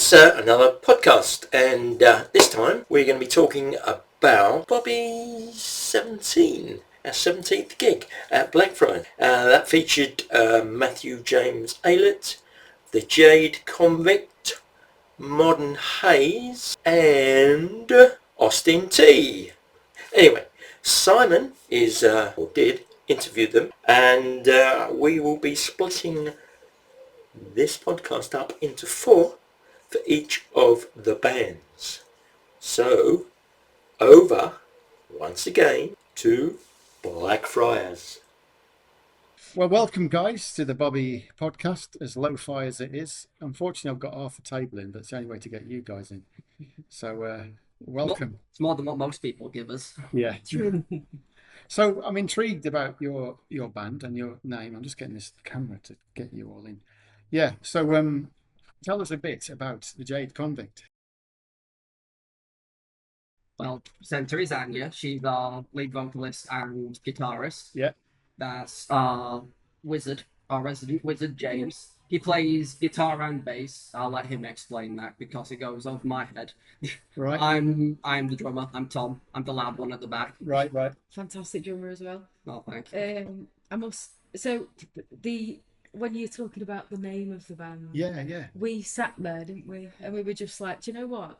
It's another podcast, and this time we're going to be talking about BOBI 17, our 17th gig at Blackfriars. That featured Matthew James Aylett, the Jade Convict, Modern Haze, and Austin T. Anyway, Simon did interview them, and we will be splitting this podcast up into 4 for each of the bands. So, over once again to Blackfriars. Well, welcome, guys, to the BOBI podcast, as lo-fi as it is. Unfortunately, I've got half the table in, but it's the only way to get you guys in. So, welcome. It's more than what most people give us. Yeah. So, I'm intrigued about your band and your name. I'm just getting this camera to get you all in. Yeah. So, tell us a bit about the Jade Convict. Well, Center is Anya. She's our lead vocalist and guitarist. Yeah. That's our wizard, our resident wizard, James. He plays guitar and bass. I'll let him explain that because it goes over my head. Right. I'm the drummer. I'm Tom. I'm the loud one at the back. Right. Fantastic drummer as well. Oh, thank you. When you're talking about the name of the band, Yeah. we sat there, didn't we? And we were just like, do you know what?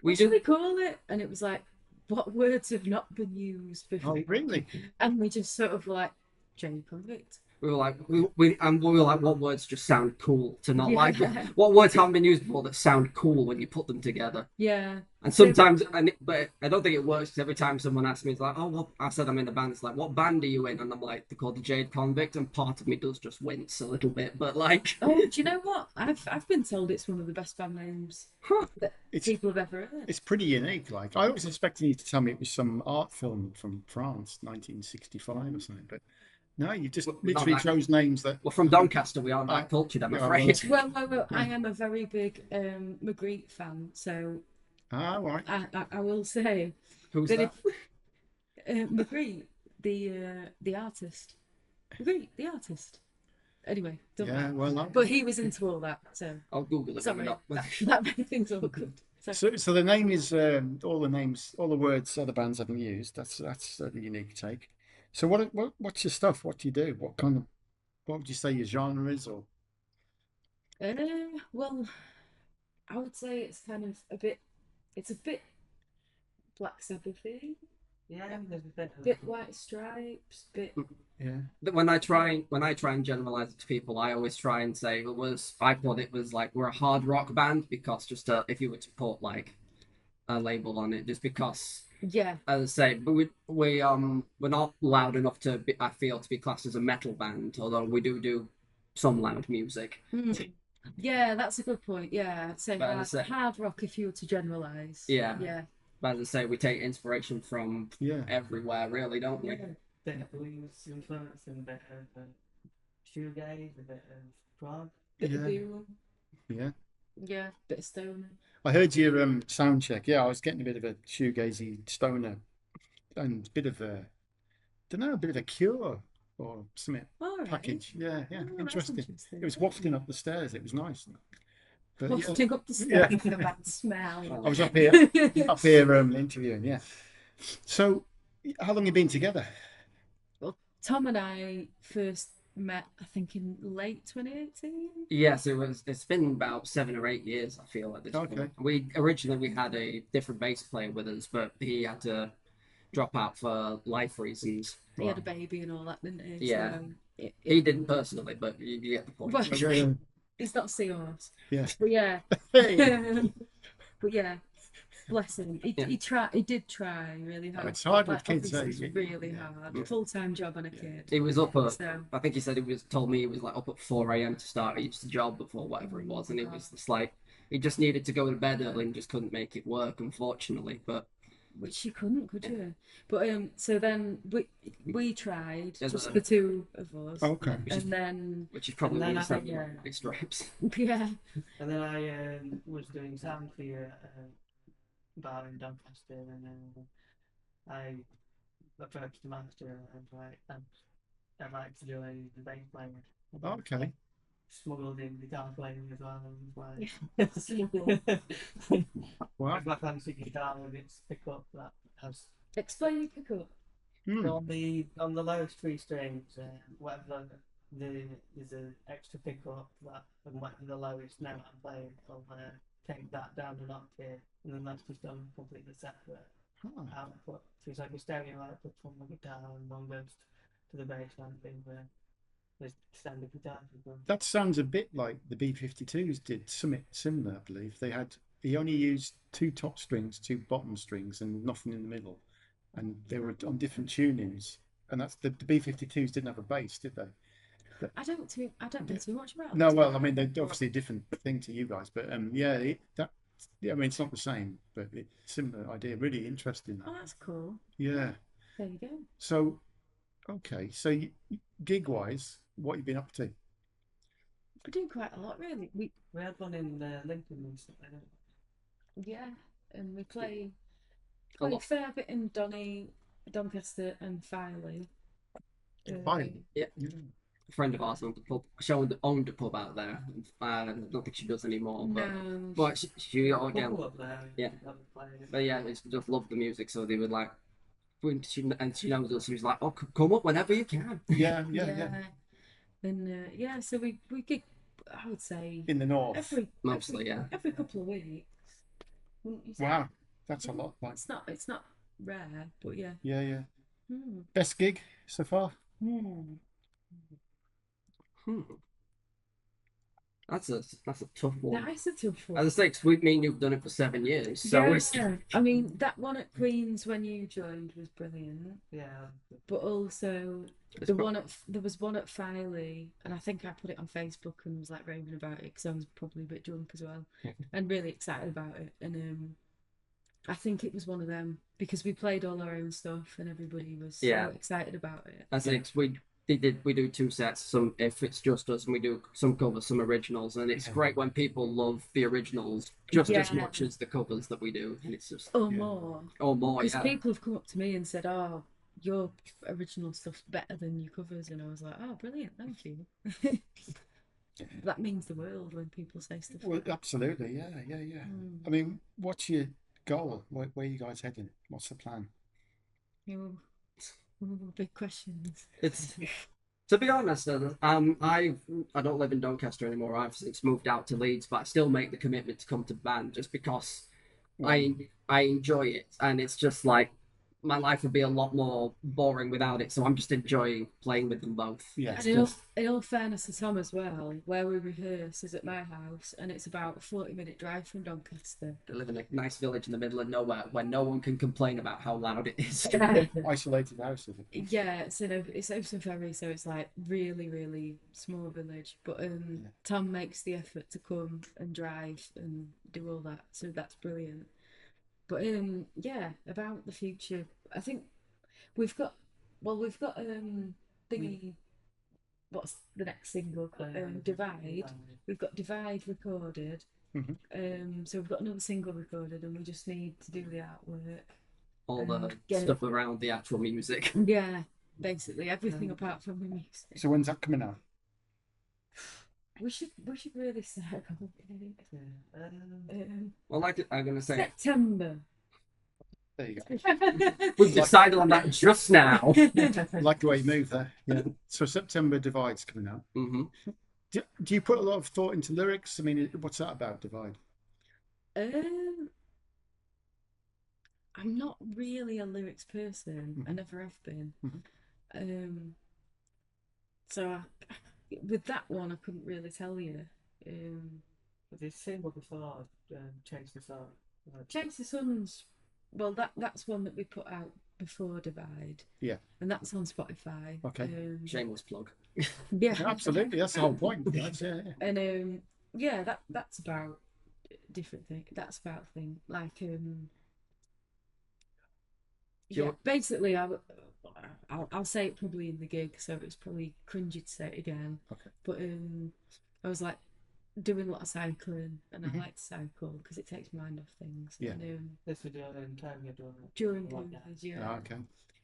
We What should we call it? And it was like, what words have not been used before? Oh, really? And we just sort of like, Jade Convict. We were like, we were like, what words just sound cool to not Yeah. like? What words haven't been used before that sound cool when you put them together? Yeah. And sometimes, but I don't think it works because every time someone asks me, it's like, oh, well, I said I'm in a band. It's like, what band are you in? And I'm like, they're called the Jade Convict, and part of me does just wince a little bit, but like. Oh, do you know what? I've been told it's one of the best band names that people have ever heard. It's pretty unique. Like, I was expecting you to tell me it was some art film from France, 1965 or something, but no, you just literally chose names that. Well, from Doncaster, we aren't that cultured, I'm afraid. Well, I am a very big Magritte fan, so. Right. I will say. Who's that? Magritte, the artist. Magritte, the artist. Anyway, don't Yeah, well, but he was into all that, so. I'll Google it. Sorry, that made things all good. So the name is all the words other bands haven't used. That's a unique take. So what's your stuff? What do you do? What would you say your genre is? Or well, I would say it's kind of a bit Black Sabbath-y. Yeah, there's a bit White Stripes, bit. Yeah. When I try and generalize it to people, I always try and say I thought it was like we're a hard rock band because if you were to put like a label on it, just because. Yeah. As I say, but we're not loud enough to be, I feel, to be classed as a metal band, although we do some loud music. Yeah, that's a good point. Yeah, I'd say hard rock if you were to generalize. Yeah. But as I say, we take inspiration from everywhere, really, don't we? bit of blues influence and a bit of shoegaze, a bit of prog. Bit of Doom. Yeah. Yeah, bit of stoner. I heard your sound check. Yeah, I was getting a bit of a shoegazy stoner and a bit of a Cure or something package. Yeah, interesting. It was wafting up the stairs. It was nice. But, wafting up the stairs with a bad smell. I was up here interviewing. Yeah. So, how long have you been together? Well, Tom and I first met, I think, in late 2018. Yes, it's been about 7 or 8 years, I feel, at this point. We originally had a different bass player with us, but he had to drop out for life reasons. He had a baby and all that, didn't he? Yeah. So he didn't personally, but you get the point. Well, he's not Seahorse. Yeah. But yeah. But yeah. Bless him. He did try really hard. It's hard with kids. It's really hard. Full-time job on a kid. He was up at, I think he said told me he was like up at 4 a.m. to start each job before whatever it was, and it was just like he just needed to go to bed early and just couldn't make it work, unfortunately. But which you couldn't, could you? But so then we tried, just the two of us. Okay. And then which is probably why White Stripes. Yeah. And then I was doing sound for your bar in Doncaster, and I approached the master and was like, I'd like to do a bass player. Okay. smuggled in guitar playing as well. And Wow. like, my fancy guitar with its pickup that has. Explain your pickup. So on the lowest three strings, whatever there's an extra pickup that, and whatever the lowest note I'm playing, I'll take that down an octave, and then that's just done completely separate output. So it's like a stereo output from the guitar, and one goes to the bass line thing where there's standard guitar. That sounds a bit like the B-52s did something similar, I believe. He only used 2 top strings, 2 bottom strings, and nothing in the middle. And they were on different tunings. And that's the B-52s didn't have a bass, did they? I don't know too much about No, it. well, I mean, they're obviously a different thing to you guys, but yeah, I mean, it's not the same, but it's similar idea. Really interesting. Oh, that's cool. Yeah. There you go. So, okay, so gig-wise, what have you been up to? We're doing quite a lot, really. We had one in Lincoln recently. Yeah, and we play A fair bit in Doncaster and Filey. Fine. Yeah. A friend of ours owned the pub. She owned a pub out there. I don't think she does anymore. No. But she again. Up there, Yeah. But yeah, they just loved the music, so they would like. When she knows us, she was like, "Oh, come up whenever you can." Yeah. And so we gig, I would say, In the north. every couple of weeks. Wouldn't you say? Wow, that's a lot. Like, It's not rare, but yeah. yeah. Hmm. Best gig so far? That's a tough one. That is a tough one. As I say, 'cause me and you've done it for 7 years, so it's. I mean, that one at Queen's when you joined was brilliant. Yeah. But also there was one at Filey, and I think I put it on Facebook and was like raving about it because I was probably a bit drunk as well, and really excited about it. And I think it was one of them because we played all our own stuff and everybody was so excited about it. I think we do 2 sets. Some if it's just us, and we do some covers, some originals, and it's great when people love the originals just as much as the covers that we do, and it's just more. Because yeah. people have come up to me and said, "Oh, your original stuff's better than your covers," and I was like, "Oh, brilliant, thank you." That means the world when people say stuff. Well, absolutely, yeah. I mean, what's your goal? Where are you guys heading? What's the plan? Big questions. It's to be honest, I don't live in Doncaster anymore. I've since moved out to Leeds, but I still make the commitment to come to the band just because I enjoy it, and it's just like my life would be a lot more boring without it. So I'm just enjoying playing with them both. Yeah. And in all fairness to Tom as well, where we rehearse is at my house, and it's about a 40-minute drive from Doncaster. They live in a nice village in the middle of nowhere where no one can complain about how loud it is. Isolated house, is it? Yeah, it's Ocean Ferry, so it's like really, really small village. But Tom makes the effort to come and drive and do all that, so that's brilliant. But about the future, I think we've got thingy. What's the next single? Divide. We've got Divide recorded. So we've got another single recorded, and we just need to do the artwork. All the stuff around the actual music. Yeah, basically everything apart from the music. So when's that coming out? We should really start. Well, like I'm gonna say, September. There you go. We've decided on that just now. Like the way you move there. Yeah. So September Divide's coming out. Mm-hmm. Do you put a lot of thought into lyrics? I mean, what's that about, Divide? I'm not really a lyrics person. I never have been. So with that one, I couldn't really tell you. But the single before Chase the Sun. Chase the Sun's, well, that's one that we put out before Divide. Yeah. And that's on Spotify. Okay. Shameless plug. Yeah. Absolutely. That's the whole point. Yeah. And that's about different thing. That's about thing like basically I'll say it probably in the gig, so it's probably cringy to say it again. Okay. But I was like doing a lot of cycling, and I like to cycle because it takes my mind off things. Yeah. And, this was during COVID, during COVID, yeah. Oh, okay.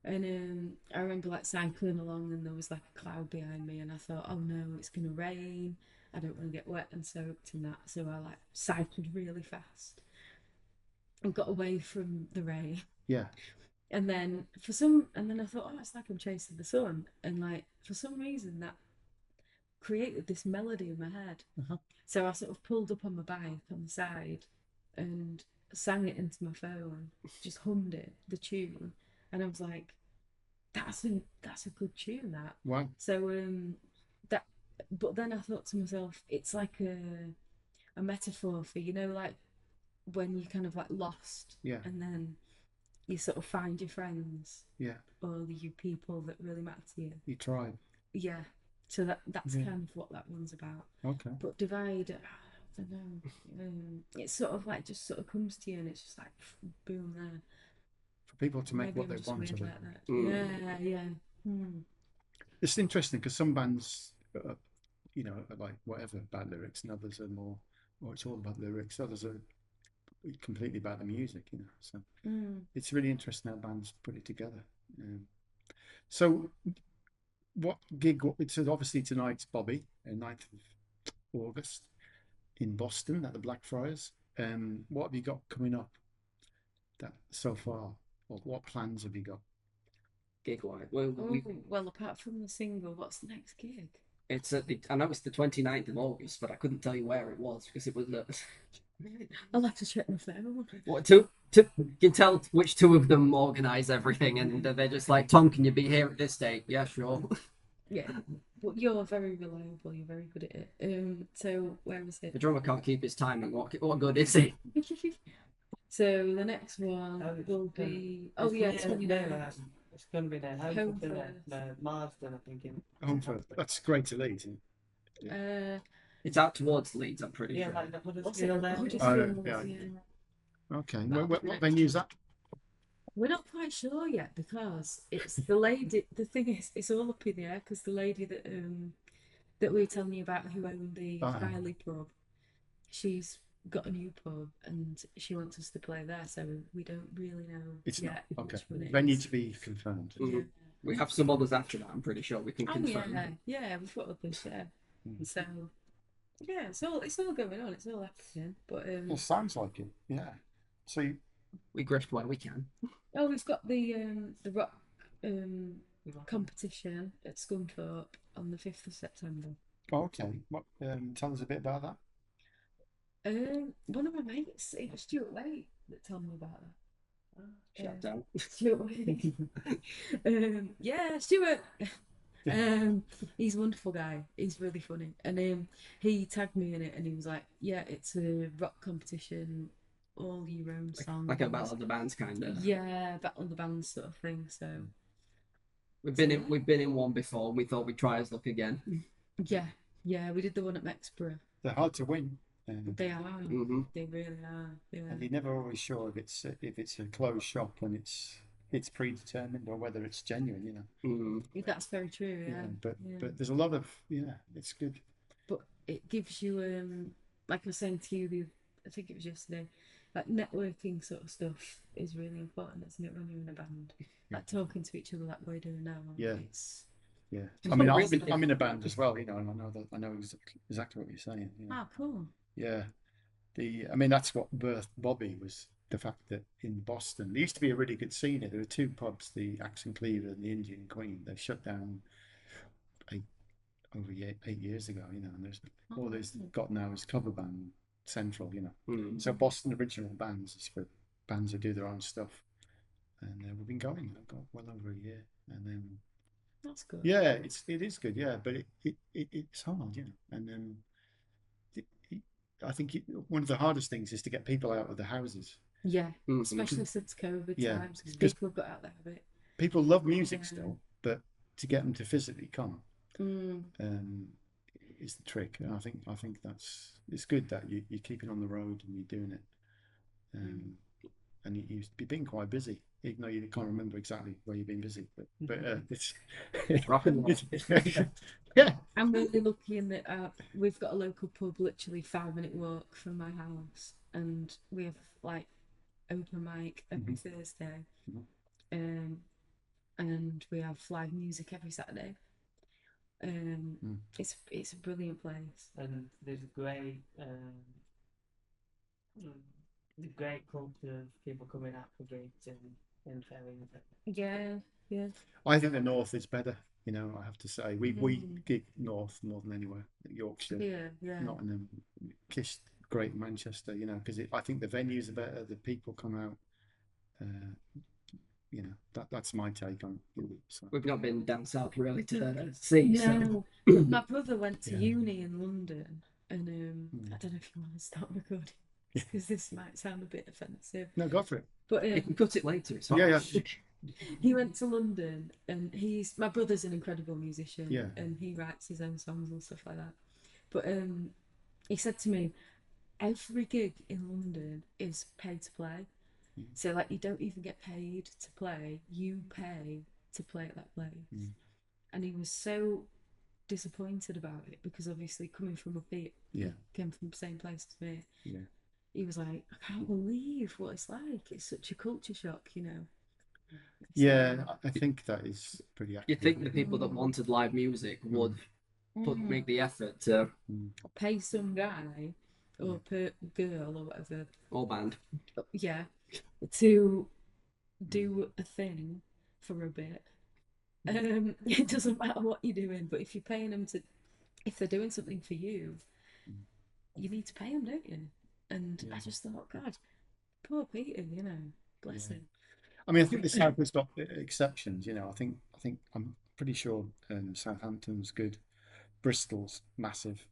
And I remember like cycling along, and there was like a cloud behind me, and I thought, oh no, it's gonna rain. I don't want to get wet and soaked and that. So I like cycled really fast and got away from the rain. Yeah. And then I thought, oh, it's like I'm chasing the sun. And like for some reason that created this melody in my head. So I sort of pulled up on my bike on the side and sang it into my phone, just hummed it, the tune, and I was like, that's a good tune, that. Wow. So that, but then I thought to myself, it's like a metaphor for, you know, like when you kind of like lost, Yeah. and then you sort of find your friends, Yeah. or you people that really matter to you. You tried. Yeah. So that's Yeah. kind of what that one's about. Okay. But Divide, I don't know. It's sort of like just sort of comes to you, and it's just like boom there. For people to make Maybe what I'm they just want weird of it. like that. Yeah. It's interesting because some bands, you know, are like whatever about lyrics, and others are more, or it's all about lyrics. Others are completely about the music, you know. So it's really interesting how bands put it together. So what gig? It's obviously tonight's BOBI, 9th of August in Boston at the Blackfriars. What have you got coming up that so far? Or what plans have you got? Gig-wise. Well, apart from the single, what's the next gig? It's I know it's the 29th of August, but I couldn't tell you where it was because it was I'll have to check my phone. what two you can tell which two of them organise everything, and they're just like, Tom, can you be here at this date? Yeah, sure. Yeah, but you're very reliable. You're very good at it. So where is it? The drummer can't keep his timing. What good is he? So the next one will be. Oh yeah, 29th. It's going to be there. Home Marsden, I think. Homeford. That's great to lead. It's out towards Leeds, I'm pretty Yeah, sure. like the What's it? Huddersfield area. Huddersfield, yeah. yeah. Okay. What venue is that? We're not quite sure yet because it's the lady. The thing is, it's all up in the air because the lady that we were telling you about who owned the Filey pub, she's got a new pub and she wants us to play there, so we don't really know yet. Okay. Which one it Venue is. to be confirmed. Yeah. We have some others after that, I'm pretty sure we can Oh confirm. yeah, we've got others, yeah. So yeah, it's all going on. It's all happening. But It sounds like it. Yeah. So we grift where we can. oh, we've got the rock competition at Scunthorpe on the 5th of September. okay. What? Tell us a bit about that. One of my mates, it was Stuart Wade that told me about that. Shut down. Stuart Wade. Yeah, Stuart. He's a wonderful guy. He's really funny, and he tagged me in it, and he was like, "Yeah, it's a rock competition, all your own songs, like a battle of the bands kind of." Yeah, battle of the bands sort of thing. So we've been in one before. We thought we'd try his luck again. Yeah, we did the one at Mexborough. They're hard to win. They are. They really are. Yeah. And you're never always sure if it's a closed shop and it's predetermined or whether it's genuine, you know. That's very true. Yeah. But there's a lot of it's good. But it gives you like I was saying to you, I think it was yesterday, like networking sort of stuff is really important, isn't it, when you're in a band? Like talking to each other like we're doing now. Yeah. Yeah. I mean, I'm in a band as well, you know, and I know exactly what you're saying. You know. Oh, cool. Yeah. I mean, that's what birthed BOBI, was the fact that in Boston there used to be a really good scene here. There were two pubs, the Axe and Cleaver and the Indian Queen. They shut down over 8 years ago, you know, and there's all they've got now is cover band central, you know. So Boston original bands is for bands who do their own stuff, and we've been going. I've got well over a year, and then that's good. Yeah, it is good, yeah, but it's hard, you know, and then. I think one of the hardest things is to get people out of the houses. Yeah, especially since COVID times, because people have got out of it. People love music still, but to get them to physically come is the trick. And I think it's good that you're keeping on the road and you're doing it, and you've been quite busy, even though you can't remember exactly where you've been busy. But it's yeah. I'm really lucky in that we've got a local pub literally 5-minute walk from my house, and we have like open mic every Thursday, and we have live music every Saturday. It's a brilliant place. And there's the great culture of people coming out for gigs in Ferry. Yeah, yeah. I think the north is better. You know, I have to say, we gig more than anywhere. Yorkshire, Yeah. Nottingham, Kiss, Great Manchester. You know, because I think the venues are better. The people come out. You know, that's my take on it. So. We've not been down south really to see. No, So. my brother went to uni in London, and I don't know if you want to start recording because this might sound a bit offensive. No, go for it. But You can cut it later. It's fine. Yeah. He went to London, and my brother's an incredible musician, Yeah. and he writes his own songs and stuff like that. But he said to me, every gig in London is pay to play. So like you don't even get paid to play, you pay to play at that place. And he was so disappointed about it because obviously coming from up here, he came from the same place as me. Yeah. He was like, I can't believe what it's like. It's such a culture shock, you know. Yeah, I think that is pretty accurate. You think the people that wanted live music would make the effort to pay some guy or per girl or whatever, or band, to do a thing for a bit. It doesn't matter what you're doing, but if you're paying them if they're doing something for you, you need to pay them, don't you? And I just thought, God, poor Peter, you know, bless him. I mean, I think the South has got exceptions. You know, I think I'm pretty sure Southampton's good, Bristol's massive.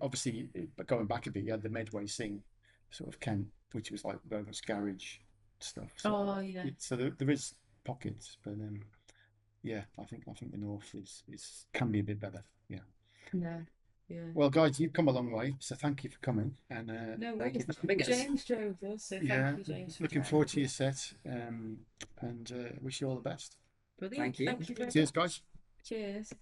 Obviously, but going back a bit, you had the Medway Sing, sort of Kent, which was like Bogus Garage stuff. So, so there is pockets, but I think the North is can be a bit better. Yeah. Yeah. Well, guys, you've come a long way, so thank you for coming. And no, thank you. James drove us, so thank you, James. Looking forward to your set, and wish you all the best. Brilliant. Thank you. Cheers, guys. Cheers.